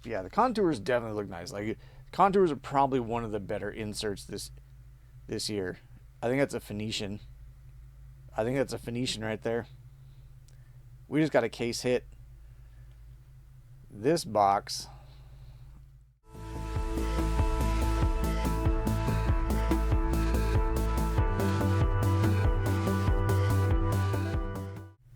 Yeah, the contours definitely look nice. Like, contours are probably one of the better inserts this year. I think that's a Phoenician. I think that's a Phoenician right there. We just got a case hit. This box.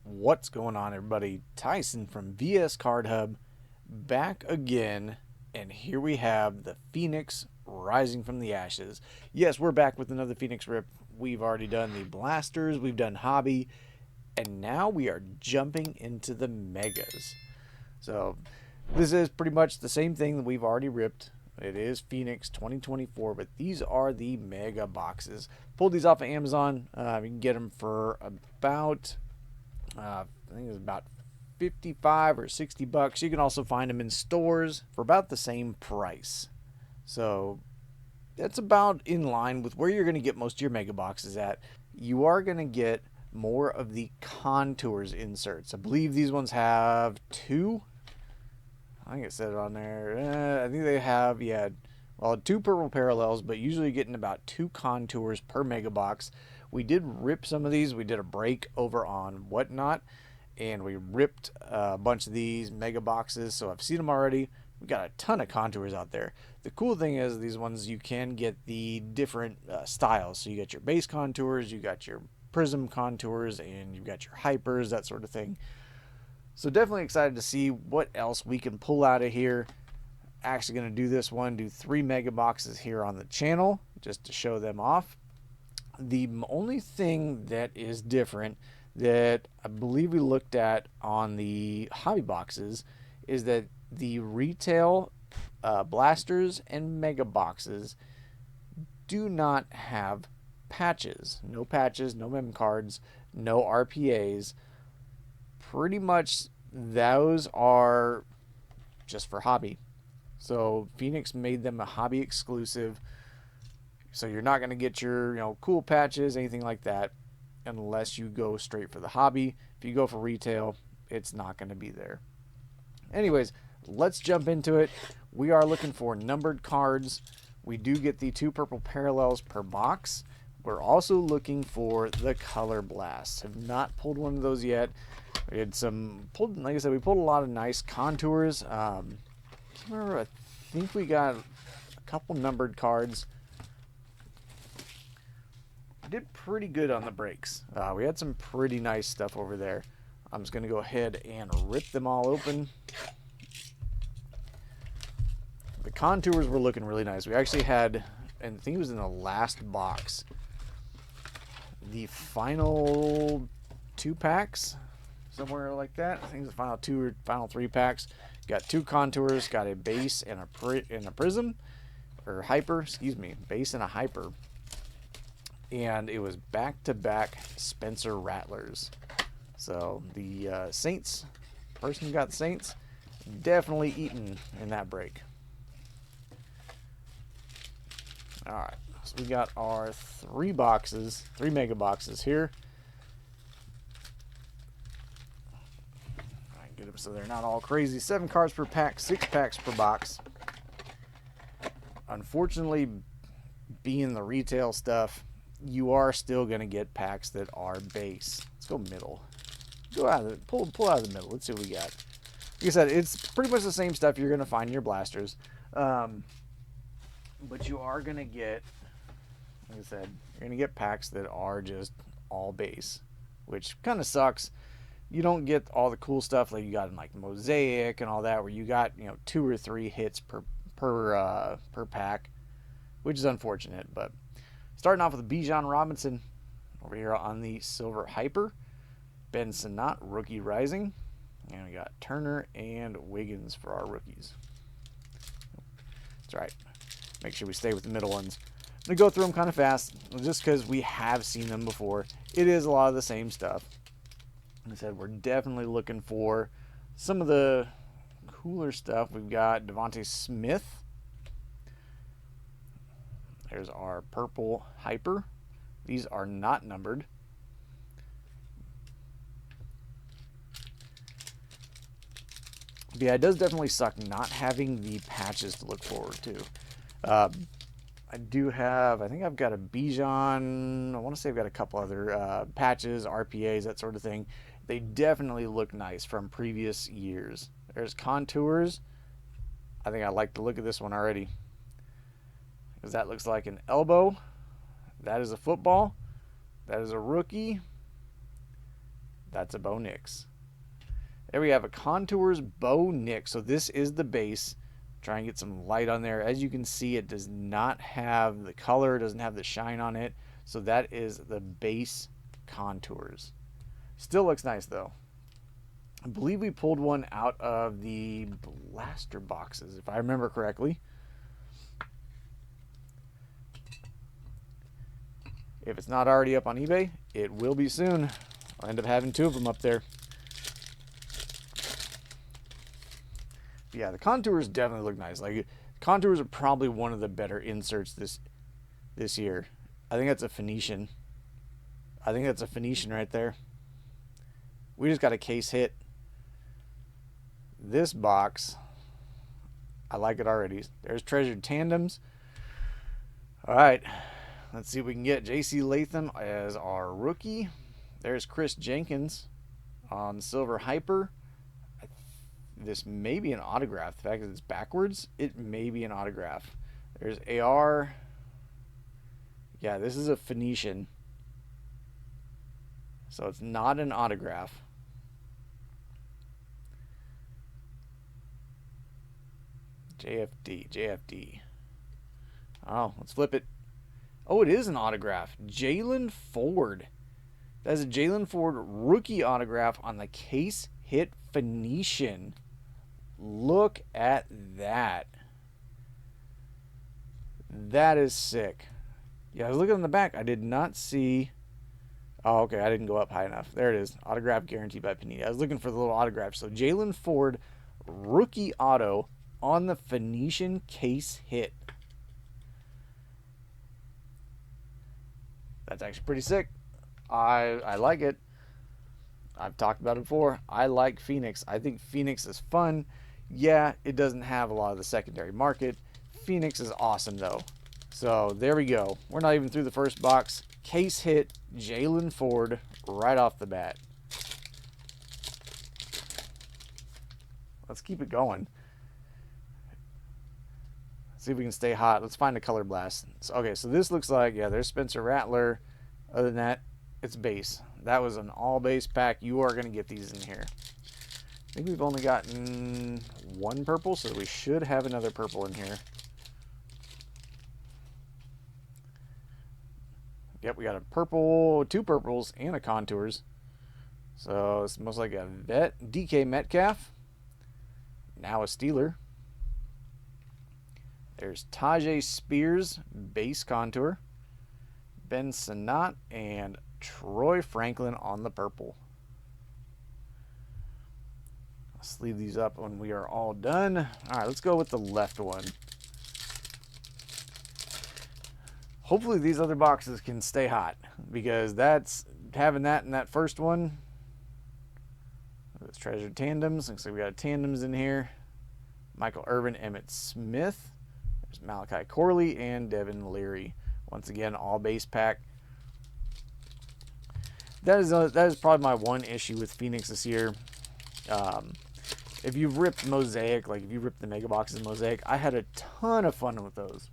What's going on, everybody? Tyson from VS Card Hub back again, and here we have the Phoenix rising from the ashes. Yes, we're back with another Phoenix rip. We've already done the blasters, we've done hobby, and now we are jumping into the megas. So this is pretty much the same thing that we've already ripped. It is Phoenix 2024, but these are the mega boxes. Pulled these off of Amazon. You can get them for about I think it's about 55 or 60 bucks. You can also find them in stores for about the same price. So that's about in line with where you're going to get most of your mega boxes at. You are going to get more of the contours inserts. I believe these ones have two. I think it said it on there. I think they have, yeah, well, two purple parallels, but usually getting about two contours per mega box. We did rip some of these. We did a break over on Whatnot, and we ripped a bunch of these mega boxes, so I've seen them already. We got a ton of contours out there. The cool thing is these ones you can get the different styles. So you got your base contours, you got your prism contours, and you've got your hypers, that sort of thing. So definitely excited to see what else we can pull out of here. Actually going to do this one, do 3 mega boxes here on the channel just to show them off. The only thing that is different that I believe we looked at on the hobby boxes is that the retail blasters and mega boxes do not have patches. No patches, no mem cards, no RPAs. Pretty much those are just for hobby. So Phoenix made them a hobby exclusive. So you're not going to get your, cool patches, anything like that, unless you go straight for the hobby. If you go for retail, it's not going to be there. Anyways, let's jump into it. We are looking for numbered cards. We do get the 2 purple parallels per box. We're also looking for the color blasts. Have not pulled one of those yet. We had like I said, we pulled a lot of nice contours. I think we got a couple numbered cards. Did pretty good on the breaks. We had some pretty nice stuff over there. I'm just going to go ahead and rip them all open. The contours were looking really nice. We actually had, and I think it was in the last box, the final 2 packs, somewhere like that. I think it's the final 2 or final 3 packs. Got 2 contours, got a base and a prism, or hyper, excuse me, base and a hyper. And it was back-to-back Spencer Rattlers. So the Saints, person who got the Saints, definitely eaten in that break. All right, so we got our 3 mega boxes here. All right, get them so they're not all crazy. 7 cards per pack, 6 packs per box. Unfortunately, being the retail stuff, you are still going to get packs that are base. Let's go middle. Go out of the, pull out of the middle. Let's see what we got. Like I said, it's pretty much the same stuff you're going to find in your blasters. But you are going to get, like I said, you're going to get packs that are just all base, which kind of sucks. You don't get all the cool stuff like you got in like Mosaic and all that, where you got 2 or 3 hits per pack, which is unfortunate. But starting off with Bijan Robinson over here on the silver hyper, Ben Sinnott, rookie rising, and we got Turner and Wiggins for our rookies. That's right. Make sure we stay with the middle ones. I'm going to go through them kind of fast, just because we have seen them before. It is a lot of the same stuff. Like I said, we're definitely looking for some of the cooler stuff. We've got Devontae Smith. There's our purple hyper. These are not numbered. But yeah, it does definitely suck not having the patches to look forward to. I do have, I think I've got a Bijan, I want to say I've got a couple other patches, RPAs, that sort of thing. They definitely look nice from previous years. There's contours. I think I like the look of this one already, because that looks like an elbow. That is a football. That is a rookie. That's a Bo Nix. There we have a Contours Bo Nix. So this is the base. Try and get some light on there. As you can see, it does not have the color, doesn't have the shine on it. So that is the base Contours. Still looks nice though. I believe we pulled one out of the blaster boxes, if I remember correctly. If it's not already up on eBay, it will be soon. I'll end up having 2 of them up there. But yeah, the contours definitely look nice. Like, contours are probably one of the better inserts this year. I think that's a Phoenician. I think that's a Phoenician right there. We just got a case hit. This box, I like it already. There's Treasured Tandems. All right, let's see if we can get J.C. Latham as our rookie. There's Chris Jenkins on Silver Hyper. This may be an autograph. The fact that it's backwards, it may be an autograph. There's AR. Yeah, this is a Phoenician. So it's not an autograph. JFD. Oh, let's flip it. Oh, it is an autograph. Jalen Ford. That's a Jalen Ford rookie autograph on the case hit Phoenician. Look at that. That is sick. Yeah, I was looking on the back. I did not see. Oh, okay. I didn't go up high enough. There it is. Autograph guaranteed by Panini. I was looking for the little autograph. So Jalen Ford rookie auto on the Phoenician case hit. That's actually pretty sick. I like it. I've talked about it before. I like Phoenix. I think Phoenix is fun. Yeah, it doesn't have a lot of the secondary market. Phoenix is awesome, though. So, there we go. We're not even through the first box. Case hit Jalen Ford right off the bat. Let's keep it going. See if we can stay hot. Let's find a color blast. So, okay, so this looks like, yeah, there's Spencer Rattler. Other than that, it's base. That was an all base pack. You are going to get these in here. I think we've only gotten 1 purple, so we should have another purple in here. Yep, we got a purple, 2 purples, and a contours. So it's most like a vet. DK Metcalf. Now a Steeler. There's Tajay Spears, base contour. Ben Sinnott and Troy Franklin on the purple. Let's leave these up when we are all done. All right, let's go with the left one. Hopefully these other boxes can stay hot, because that's having that in that first one. It's Treasured Tandems. Looks like we got tandems in here. Michael Irvin, Emmitt Smith. There's Malachi Corley and Devin Leary. Once again, all base pack. That is probably my one issue with Phoenix this year. If you've ripped Mosaic, like if you ripped the mega boxes in Mosaic, I had a ton of fun with those.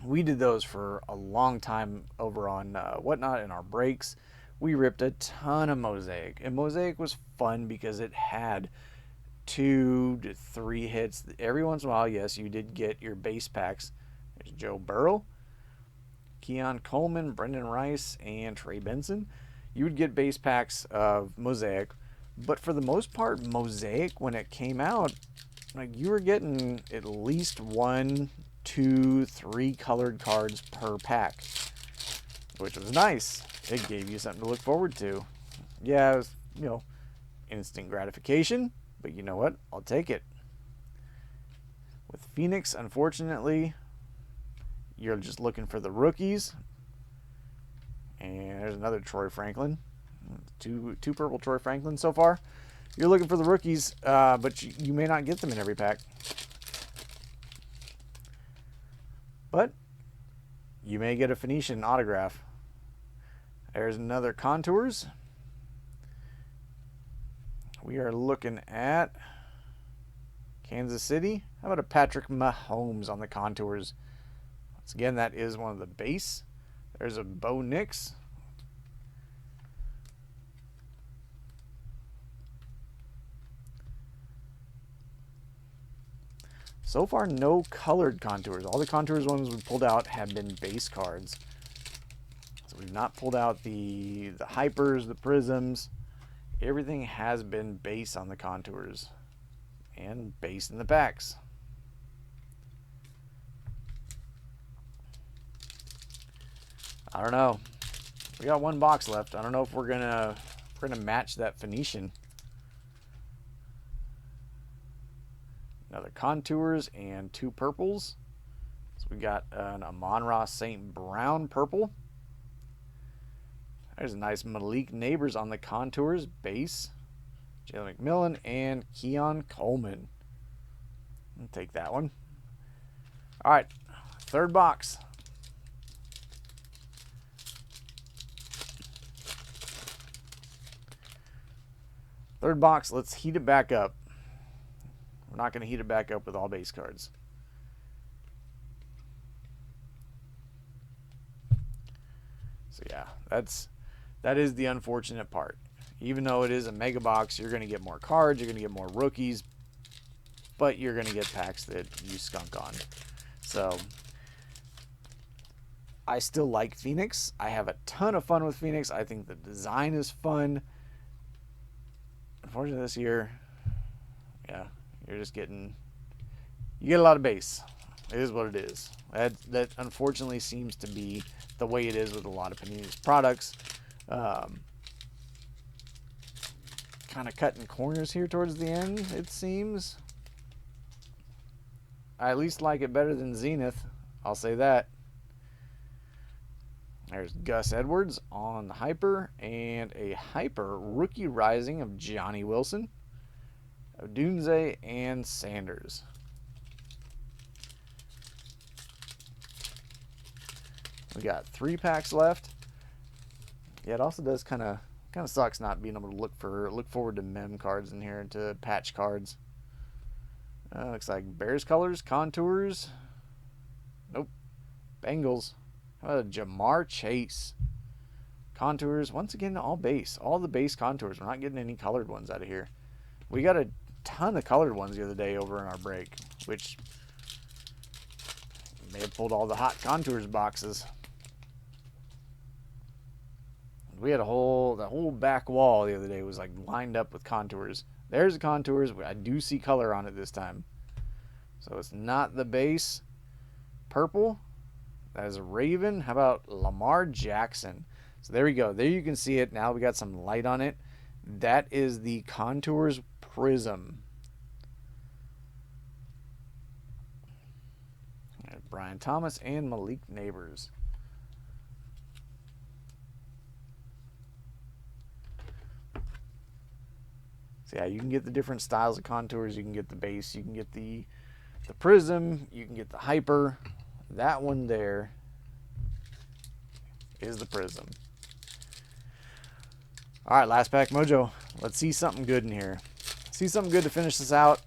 We did those for a long time over on Whatnot in our breaks. We ripped a ton of Mosaic, and Mosaic was fun because it had 2 to 3 hits every once in a while. Yes, you did get your base packs. There's Joe Burrow, Keon Coleman, Brendan Rice, and Trey Benson. You would get base packs of Mosaic, but for the most part, Mosaic, when it came out, like, you were getting at least 1, 2, 3 colored cards per pack, which was nice. It gave you something to look forward to. Yeah, it was, instant gratification, but you know what? I'll take it. With Phoenix, unfortunately, you're just looking for the rookies. And there's another Troy Franklin. Two purple Troy Franklin so far. You're looking for the rookies, but you may not get them in every pack. But you may get a Phoenician autograph. There's another Contours. We are looking at Kansas City. How about a Patrick Mahomes on the Contours? Once again, that is one of the base. There's a Bo Nix. So far, no colored Contours. All the Contours ones we pulled out have been base cards. So we've not pulled out the Hypers, the Prisms. Everything has been base on the Contours. And base in the packs. I don't know. We got one box left. I don't know if we're gonna match that Phoenician. Another Contours and two purples. So we got an Amon-Ra St. Brown purple. There's a nice Malik Neighbors on the Contours base. Jalen McMillan and Keon Coleman. I'll take that one. All right, third box. Third box, let's heat it back up. We're not going to heat it back up with all base cards. So yeah, that is the unfortunate part. Even though it is a mega box, you're going to get more cards, you're going to get more rookies, but you're going to get packs that you skunk on. So I still like Phoenix. I have a ton of fun with Phoenix. I think the design is fun. Unfortunately this year, yeah, you get a lot of base. It is what it is. That unfortunately seems to be the way it is with a lot of Panini's products. Kind of cutting corners here towards the end, it seems. I at least like it better than Zenith. I'll say that. There's Gus Edwards on the Hyper, and a Hyper Rookie Rising of Johnny Wilson, Odunze, and Sanders. We got 3 packs left. Yeah, it also does kind of sucks not being able to look forward to mem cards in here, to patch cards. Looks like Bears colors, Contours. Nope. Bengals. How about a Jamar Chase? Contours. Once again, all base. All the base Contours. We're not getting any colored ones out of here. We got a ton of colored ones the other day over in our break, which may have pulled all the hot Contours boxes. We had the whole back wall the other day was like lined up with Contours. There's the Contours. I do see color on it this time. So it's not the base. Purple. That is a Raven. How about Lamar Jackson? So there we go. There you can see it. Now we got some light on it. That is the Contours Prism. Brian Thomas and Malik Neighbors. So yeah, you can get the different styles of Contours. You can get the base. You can get the Prism. You can get the Hyper. That one there is the Prism. All right, last pack mojo. Let's see something good in here. See something good to finish this out.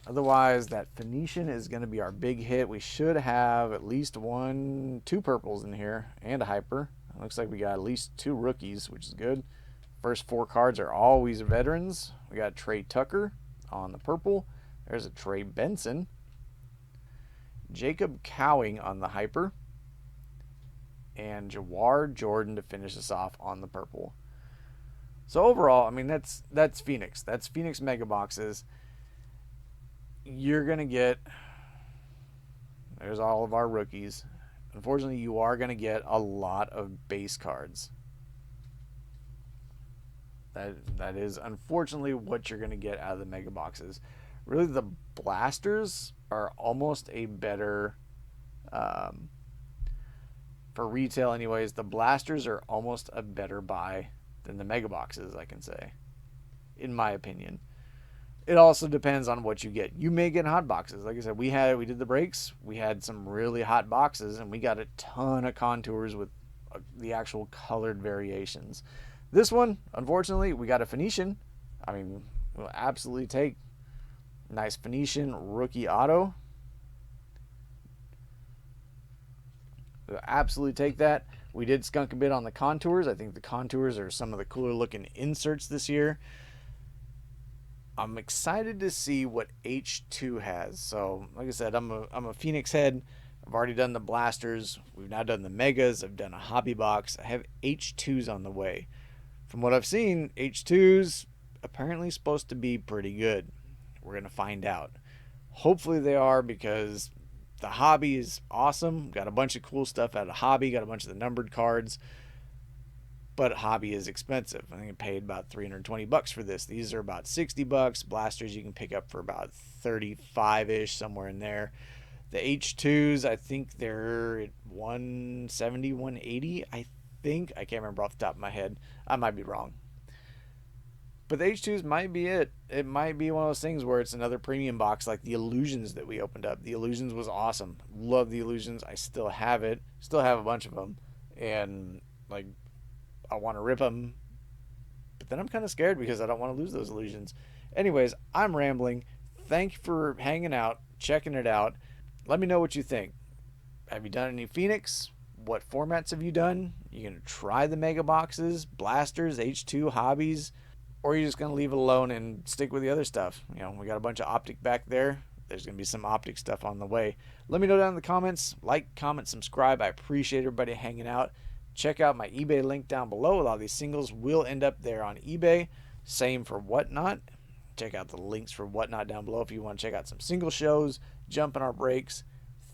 Otherwise, that Phoenician is going to be our big hit. We should have at least 2 purples in here and a Hyper. It looks like we got at least 2 rookies, which is good. First 4 cards are always veterans. We got Trey Tucker on the purple. There's a Trey Benson. Jacob Cowing on the Hyper. And Jawar Jordan to finish us off on the purple. So overall, I mean, that's Phoenix. That's Phoenix Mega Boxes. You're going to get, there's all of our rookies. Unfortunately, you are going to get a lot of base cards. That is unfortunately what you're going to get out of the Mega Boxes. Really, the blasters are almost a better, for retail anyways, the blasters are almost a better buy than the Mega Boxes, I can say. in my opinion. It also depends on what you get. You may get hot boxes. Like I said, we did the breaks. We had some really hot boxes, and we got a ton of contours with the actual colored variations. This one, unfortunately, we got a Phoenician. I mean, we'll absolutely take nice Phoenician rookie auto. We'll absolutely take that. We did skunk a bit on the contours. I think the contours are some of the cooler looking inserts this year. I'm excited to see what H2 has. So, like I said, I'm a Phoenix head. I've already done the blasters. We've now done the megas. I've done a hobby box. I have H2s on the way. From what I've seen, H2s apparently supposed to be pretty good. We're going to find out. Hopefully they are, because the hobby is awesome. Got a bunch of cool stuff out of hobby. Got a bunch of the numbered cards. But hobby is expensive. I think I paid about $320 for this. These are about $60. Blasters you can pick up for about 35-ish, somewhere in there. The H2s, I think they're at 170, 180, I think. I can't remember off the top of my head. I might be wrong. But the H2s might be it. It might be one of those things where it's another premium box like the Illusions that we opened up. The Illusions was awesome. Love the Illusions. I still have it. Still have a bunch of them. And, like, I want to rip them, but then I'm kind of scared because I don't want to lose those Illusions. Anyways, I'm rambling. Thank you for hanging out, checking it out. Let me know what you think. Have you done any Phoenix? What formats have you done? You gonna try the mega boxes, blasters, H2 hobbies, or are you just gonna leave it alone and stick with the other stuff? You know, we got a bunch of optic back there. There's gonna be some optic stuff on the way. Let me know down in the comments. Like, comment, subscribe. I appreciate everybody hanging out. Check out my eBay link down below. A lot of these singles will end up there on eBay. Same for Whatnot. Check out the links for Whatnot down below if you want to check out some single shows, jump in our breaks.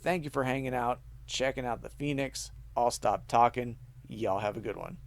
Thank you for hanging out, checking out the Phoenix. I'll stop talking. Y'all have a good one.